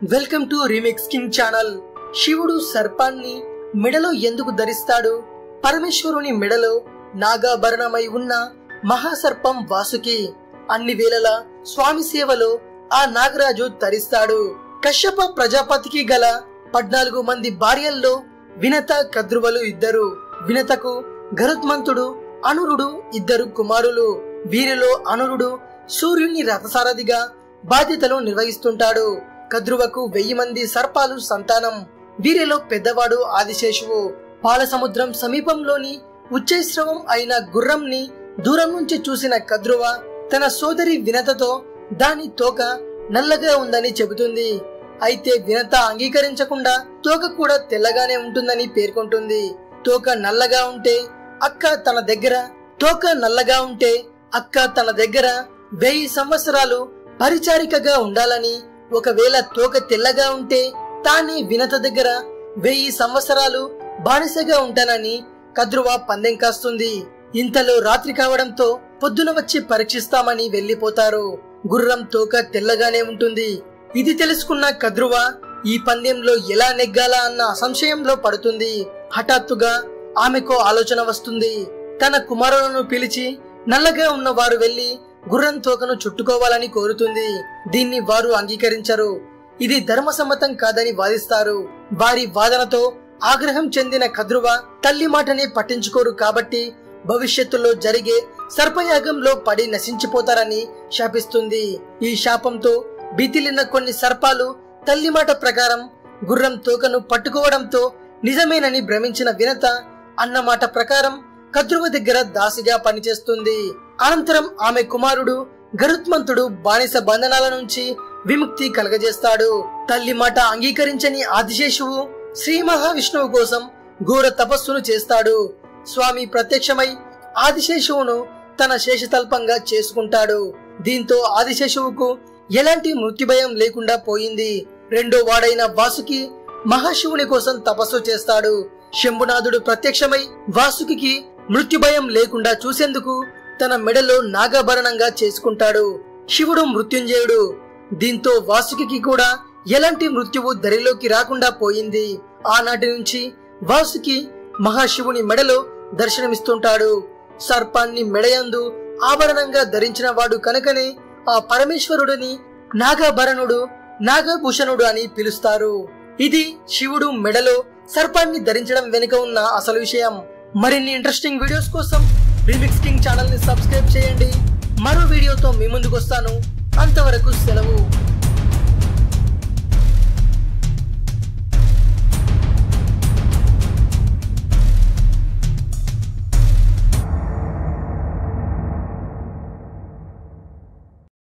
Welcome to remix king channel. శివుడు సర్పాన్ని మెడలో ఎందుకు ధరిస్తాడు? పరమేశ్వరుని మెడలో నాగాభరణమై ఉన్న మహాసర్పం వాసుకి అన్ని వేళలా స్వామి సేవలో ఆ నాగరాజు తరిస్తాడు. కశ్యప ప్రజాపతికి గల 14 మంది భార్యల్లో వినత కద్రువలు ఇద్దరు. వినతకు గరుత్మంతుడు అనురుడు ఇద్దరు కుమారులు. వీరిలో అనురుడు సూర్యుని రథసారథిగా బాధ్యతలు నిర్వహిస్తుంటాడు. కద్రువకు 1000 మంది సర్పాలు సంతానం. వీరిలో పెద్దవాడు ఆదిశేషువు. పాల సముద్రం సమీపంలోని ఉచ్చైశ్రవం అయిన గుర్రంని దూరం నుంచి చూసిన కద్రువ తన సోదరి వినతతో దాని తోక నల్లగా ఉందని చెబుతుంది. అయితే వినత అంగీకరించకుండా తోక కూడా తెల్లగానే ఉంటుందని పేర్కొంటుంది. తోక నల్లగా ఉంటే అక్క తన దగ్గర 1000 సంవత్సరాలు పరిచారికగా ఉండాలని, ఒకవేళ తోక తెల్లగా ఉంటే తానే వినత దగ్గర 1000 సంవత్సరాలు బానిసగా ఉంటానని కద్రువ పందెం కాస్తుంది. ఇంతలో రాత్రి కావడంతో పొద్దున వచ్చి పరీక్షిస్తామని వెళ్లిపోతారు. గుర్రం తోక తెల్లగానే ఉంటుంది. ఇది తెలుసుకున్న కద్రువ ఈ పందెంలో ఎలా నెగ్గాలా అన్న సంశయంలో పడుతుంది. హఠాత్తుగా ఆమెకు ఆలోచన వస్తుంది. తన కుమారులను పిలిచి నల్లగా ఉన్న వారు వెళ్లి గుర్రం తోకను చుట్టుకోవాలని కోరుతుంది. దీన్ని వారు అంగీకరించరు. ఇది ధర్మసమ్మతం కాదని వాదిస్తారు. వారి వాదనతో ఆగ్రహం చెందిన కద్రువ తల్లి మాటని పట్టించుకోరు కాబట్టి భవిష్యత్తులో జరిగే సర్పయాగంలో పడి నశించిపోతారని శాపిస్తుంది. ఈ శాపంతో భీతిలిన్న కొన్ని సర్పాలు తల్లి మాట ప్రకారం గుర్రం తోకను పట్టుకోవడంతో నిజమేనని భ్రమించిన వినత అన్నమాట ప్రకారం కద్రువ దగ్గర దాసిగా పనిచేస్తుంది. అనంతరం ఆమె కుమారుడు గరుత్మంతుడు బానిస బంధనాల నుంచి విముక్తి కలగజేస్తాడు. తల్లి మాట అంగీకరించని ఆదిశేషువు శ్రీ మహావిష్ణువు కోసం ఘోర తపస్సును చేస్తాడు. స్వామి ప్రత్యక్షమై ఆదిశేషువును తన శేషతల్పంగా చేసుకుంటాడు. దీంతో ఆదిశేషువుకు ఎలాంటి మృత్యుభయం లేకుండా పోయింది. రెండో వాడైన వాసుకి మహాశివుని కోసం తపస్సు చేస్తాడు. శంభునాథుడు ప్రత్యక్షమై వాసుకి మృత్యుభయం లేకుండా చూసేందుకు తన మెడలో నాగాభరణంగా చేసుకుంటాడు. శివుడు మృత్యుంజయుడు. దీంతో వాసుకి కూడా ఎలాంటి మృత్యువు దరిలోకి రాకుండా పోయింది. ఆనాటి నుంచి వాసుకి మహాశివుని మెడలో దర్శనమిస్తుంటాడు. సర్పాన్ని మెడయందు ఆభరణంగా ధరించిన వాడు కనుకనే ఆ పరమేశ్వరుడిని నాగాభరణుడు, నాగభూషణుడు అని పిలుస్తారు. ఇది శివుడు మెడలో సర్పాన్ని ధరించడం వెనుక ఉన్న అసలు విషయం. మరిన్ని ఇంట్రెస్టింగ్ వీడియోస్ కోసం రీమిక్స్ కింగ్ ఛానల్ ని సబ్స్క్రైబ్ చేయండి. మరో వీడియోతో మీ ముందుకు వస్తాను. అంతవరకు సెలవు.